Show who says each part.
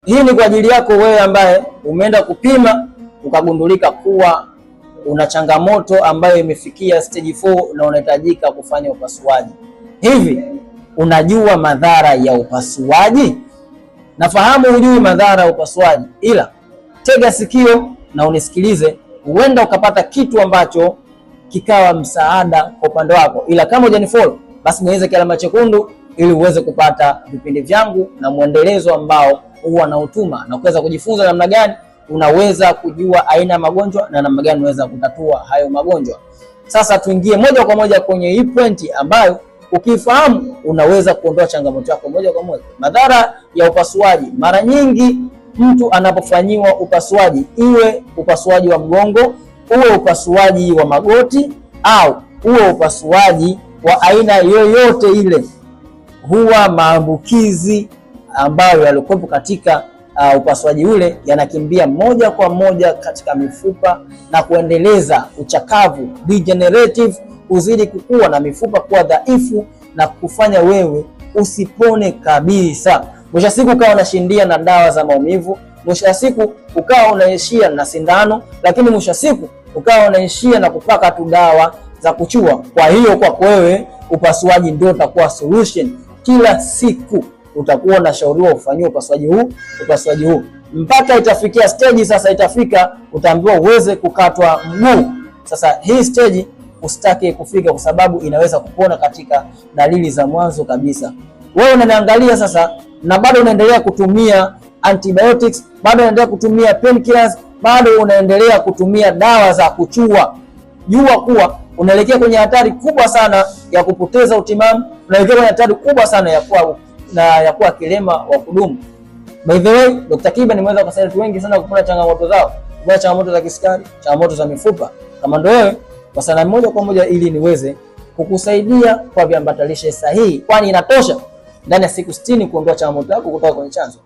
Speaker 1: Hii ni kwa ajili yako wewe ambaye umeenda kupima ukagundulika kuwa una changamoto ambayo imefikia stage 4 na unahitajika kufanya upasuaji. Hivi unajua madhara ya upasuaji? Nafahamu hujui madhara ya upasuaji, ila tega sikio na unisikilize, huenda ukapata kitu ambacho kikawa msaada kwa upande wako. Ila kama hujanifollow, basi niweze alama chekundu ili uweze kupata vipindi vyangu na mwendelezo ambao huwa nautuma na kuweza kujifunza namna gani unaweza kujua aina ya magonjwa na namna gani unaweza kutatua hayo magonjwa. Sasa tuingie moja kwa moja kwenye hii pointi ambayo ukifahamu unaweza kuondoa changamoto yako moja kwa moja. Madhara ya upasuaji. Mara nyingi mtu anapofanyiwa upasuaji, iwe upasuaji wa mgongo, uwe upasuaji wa magoti au uwe upasuaji wa aina yoyote ile, huwa maambukizi ambayo yalikuwepo katika upasuaji ule yanakimbia moja kwa moja katika mifupa na kuendeleza uchakavu, degenerative, kuzidi kukua na mifupa kuwa dhaifu na kufanya wewe usipone kabisa. Mwisho siku ukawa unashindia na dawa za maumivu, mwisho siku ukawa unaishia na sindano, lakini mwisho siku ukawa unaishia na kupaka tu dawa za kuchua. Kwa hiyo kwa wewe upasuaji ndio utakuwa solution. Kila siku utakuwa unashauriwa ufanyie upasuaji huu mpaka itafikia stage sasa itafika utaambiwa uweze kukatwa mguu. Sasa hii stage usitake kufika kwa sababu inaweza kupona katika dalili za mwanzo kabisa. Wewe unaniangalia sasa na bado unaendelea kutumia antibiotics, bado unaendelea kutumia painkillers, bado unaendelea kutumia dawa za kuchua. Jua kuwa unaelekea kwenye hatari kubwa sana ya kupoteza utimamu, unaelekea kwenye hatari kubwa sana ya kuwa kilema wa kudumu. By the way, Dr. Kiba nimeweza kusaidia watu wengi sana kupona changamoto zao. Kuna changamoto za kisukari, changamoto za mifupa. Kama ndio wewe, kwa sana moja kwa moja ili niweze kukusaidia kwa viambatalishe sahihi, kwani inatosha ndani ya siku 60 kuondoa changamoto yako kutoka kwenye chanzo.